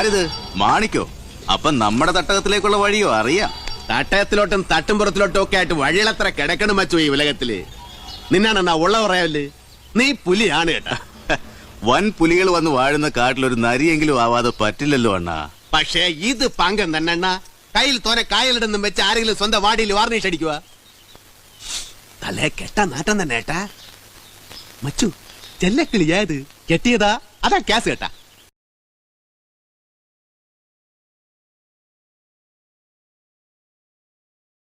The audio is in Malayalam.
ആരിത്? മാണിക്കോ? അപ്പൊ നമ്മുടെ തട്ടകത്തിലേക്കുള്ള വഴിയോ അറിയാം. തട്ടയത്തിലോട്ടും തട്ടുംപുറത്തിലോട്ടും ഒക്കെ ആയിട്ട് വഴികളത്ര കിടക്കണം മച്ചു ഈ ഉലകത്തില്. നിന്നാണെന്നാ ഉള്ള പറയാല്ലേ, നീ പുലിയാണ് കേട്ടാ. വൻ പുലികൾ വന്ന് വാഴുന്ന കാട്ടിലൊരു നരിയെങ്കിലും ആവാതെ പറ്റില്ലല്ലോ അണ്ണാ. പക്ഷേ ഇത് പങ്കം തന്നെ അണ്ണാ. കയ്യിൽ തോനെ കായലിടുന്നും വെച്ച് ആരെങ്കിലും സ്വന്തം വാടിയിൽ വാർണിഷ് അടിക്കുക. തലേ കെട്ടാ നാട്ടം തന്നെ ഏട്ടാ. മച്ചു ചെല്ലക്കിളിയായത് കെട്ടിയതാ അതാ ക്യാസ് കേട്ടാ.